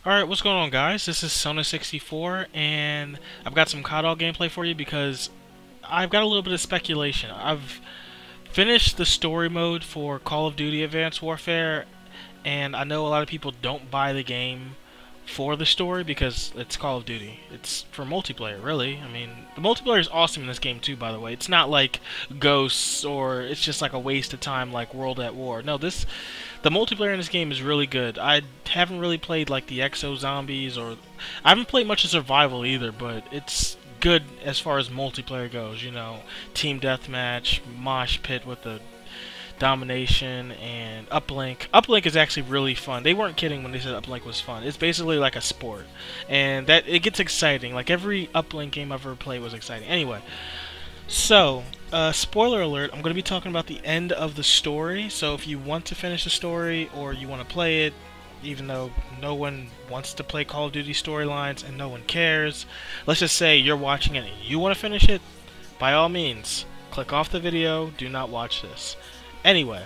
Alright, what's going on, guys? This is Sona64, and I've got some CODAW gameplay for you because I've got a little bit of speculation. I've finished the story mode for Call of Duty Advanced Warfare, and I know a lot of people don't buy the game for the story because it's Call of Duty. It's for multiplayer, really. I mean, the multiplayer is awesome in this game too, by the way. It's not like Ghosts or it's just like a waste of time like World at War. No, the multiplayer in this game is really good. I haven't really played like the Exo Zombies or I haven't played much of Survival either, but it's good as far as multiplayer goes. You know, team deathmatch, mosh pit with the domination, and uplink. Uplink is actually really fun. They weren't kidding when they said uplink was fun. It's basically like a sport, and that it gets exciting. Like every uplink game I've ever played was exciting. Anyway, so spoiler alert: I'm going to be talking about the end of the story. So if you want to finish the story or you want to play it, even though no one wants to play Call of Duty storylines and no one cares, let's just say you're watching it and you want to finish it, by all means, click off the video. Do not watch this. Anyway,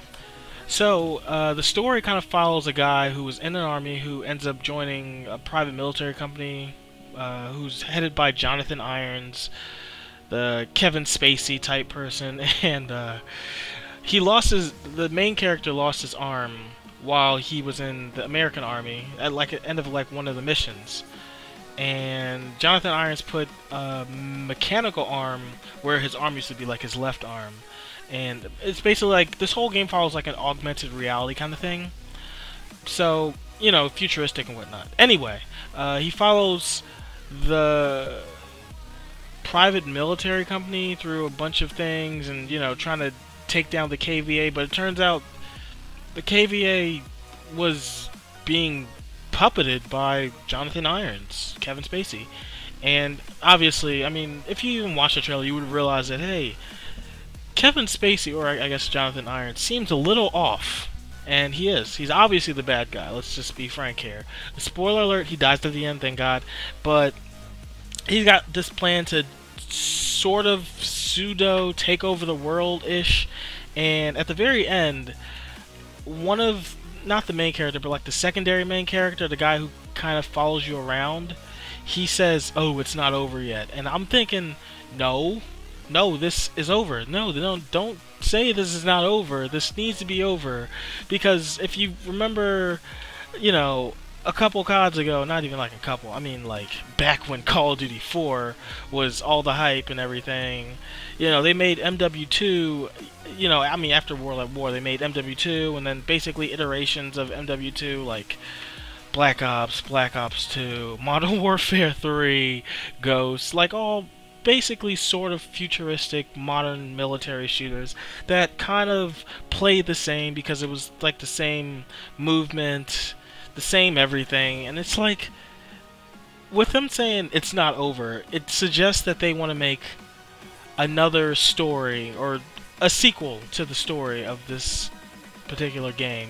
so the story kind of follows a guy who was in an army who ends up joining a private military company who's headed by Jonathan Irons, the Kevin Spacey type person, and the main character lost his arm while he was in the American army at like the end of like one of the missions. And Jonathan Irons put a mechanical arm where his arm used to be, like his left arm. And it's basically like this whole game follows like an augmented reality kind of thing. So, you know, futuristic and whatnot. Anyway, he follows the private military company through a bunch of things and, you know, trying to take down the KVA. But it turns out the KVA was being puppeted by Jonathan Irons, Kevin Spacey. And obviously, I mean, if you even watch the trailer, you would realize that, hey, Kevin Spacey, or I guess Jonathan Irons, seems a little off. And he is. He's obviously the bad guy. Let's just be frank here. Spoiler alert, he dies at the end, thank God. But he's got this plan to sort of pseudo take over the world-ish. And at the very end, one of, not the main character, but like the secondary main character, the guy who kind of follows you around, he says, "Oh, it's not over yet." And I'm thinking, no, this is over. No, don't say this is not over. This needs to be over. Because if you remember, you know, a couple CODs ago, not even like a couple, I mean like back when Call of Duty 4 was all the hype and everything, you know, they made MW2, you know, I mean after World at War, they made MW2 and then basically iterations of MW2 like Black Ops 2, Modern Warfare 3, Ghosts, like all basically sort of futuristic modern military shooters that kind of played the same because it was like the same movement, the same everything. And it's like, with them saying it's not over, it suggests that they want to make another story or a sequel to the story of this particular game.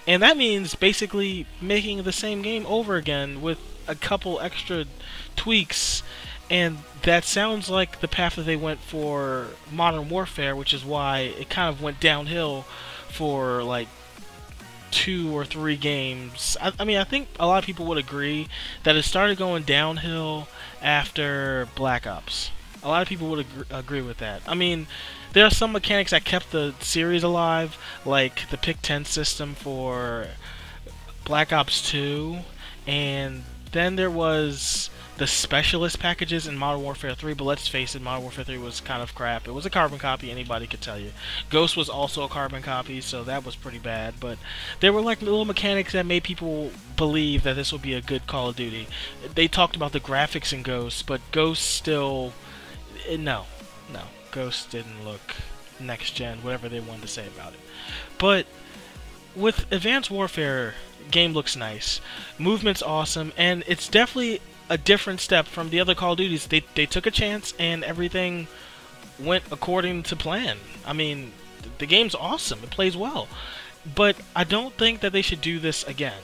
And that means basically making the same game over again with a couple extra tweaks. And that sounds like the path that they went for Modern Warfare, which is why it kind of went downhill for like 2 or 3 games. I mean, I think a lot of people would agree that it started going downhill after Black Ops. A lot of people would agree with that. I mean, there are some mechanics that kept the series alive, like the Pick 10 system for Black Ops 2, and then there was the specialist packages in Modern Warfare 3, but let's face it, Modern Warfare 3 was kind of crap. It was a carbon copy, anybody could tell you. Ghost was also a carbon copy, so that was pretty bad, but there were like little mechanics that made people believe that this would be a good Call of Duty. They talked about the graphics in Ghost, but Ghost still... No. Ghost didn't look next-gen, whatever they wanted to say about it. But with Advanced Warfare, game looks nice, movement's awesome, and it's definitely a different step from the other Call of Duties. They took a chance and everything went according to plan. I mean, the game's awesome. It plays well. But I don't think that they should do this again.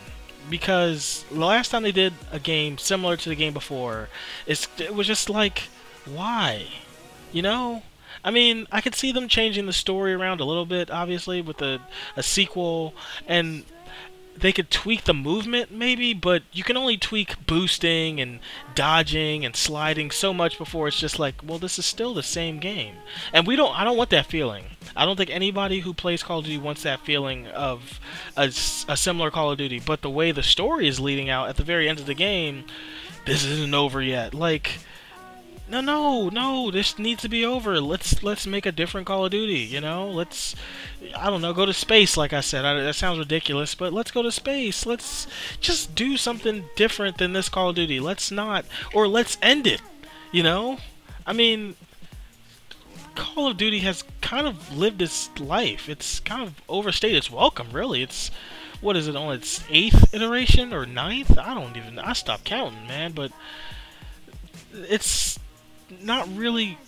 Because the last time they did a game similar to the game before, it was just like, why? You know? I mean, I could see them changing the story around a little bit, obviously, with a sequel, and they could tweak the movement maybe, but you can only tweak boosting and dodging and sliding so much before it's just like, well, this is still the same game. And I don't want that feeling. I don't think anybody who plays Call of Duty wants that feeling of a similar Call of Duty, but the way the story is leading out at the very end of the game, this isn't over yet. Like, no, this needs to be over. Let's make a different Call of Duty, you know? Let's, I don't know, go to space, like I said. That sounds ridiculous, but let's go to space. Let's just do something different than this Call of Duty. Let's not, or let's end it, you know? I mean, Call of Duty has kind of lived its life. It's kind of overstayed its welcome, really. It's, what is it, on its 8th iteration or 9th? I stopped counting, man, but it's not really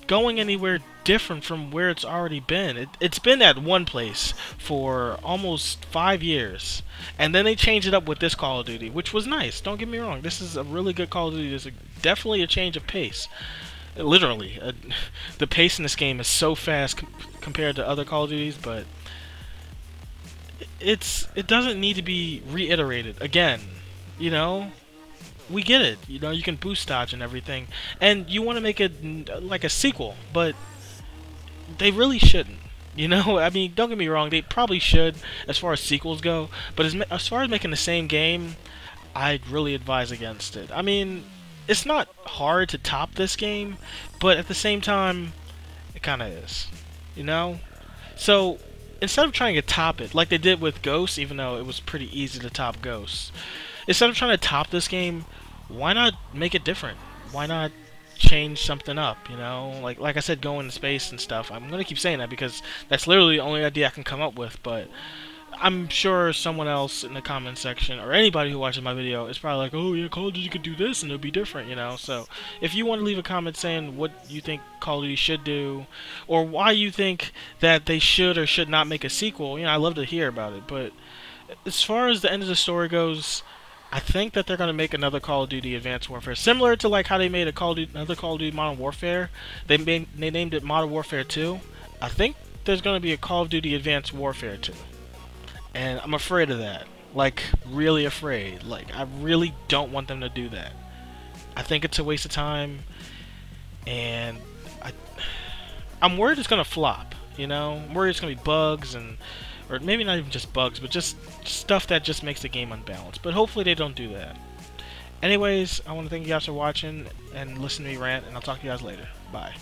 going anywhere different from where it's already been. It's been at one place for almost 5 years, and then they changed it up with this Call of Duty, which was nice. Don't get me wrong, this is a really good Call of Duty. There's definitely a change of pace. Literally, the pace in this game is so fast compared to other Call of Duties, but it doesn't need to be reiterated again, you know? We get it, you know, you can boost dodge and everything, and you want to make it like a sequel, but they really shouldn't, you know? I mean, don't get me wrong, they probably should as far as sequels go, but as far as making the same game, I'd really advise against it. I mean, it's not hard to top this game, but at the same time, it kind of is, you know? So, instead of trying to top it, like they did with Ghosts, even though it was pretty easy to top Ghosts, instead of trying to top this game, why not make it different? Why not change something up, you know? Like I said, go into space and stuff. I'm going to keep saying that because that's literally the only idea I can come up with, but I'm sure someone else in the comment section, or anybody who watches my video, is probably like, oh yeah, Call of Duty could do this and it'll be different, you know? So, if you want to leave a comment saying what you think Call of Duty should do, or why you think that they should or should not make a sequel, you know, I'd love to hear about it. But as far as the end of the story goes, I think that they're going to make another Call of Duty Advanced Warfare, similar to like how they made another Call of Duty Modern Warfare. They named it Modern Warfare 2. I think there's going to be a Call of Duty Advanced Warfare 2. And I'm afraid of that. Like, really afraid. Like, I really don't want them to do that. I think it's a waste of time, and I'm worried it's going to flop, you know? I'm worried it's going to be bugs and, or maybe not even just bugs, but just stuff that just makes the game unbalanced. But hopefully they don't do that. Anyways, I want to thank you guys for watching and listening to me rant, and I'll talk to you guys later. Bye.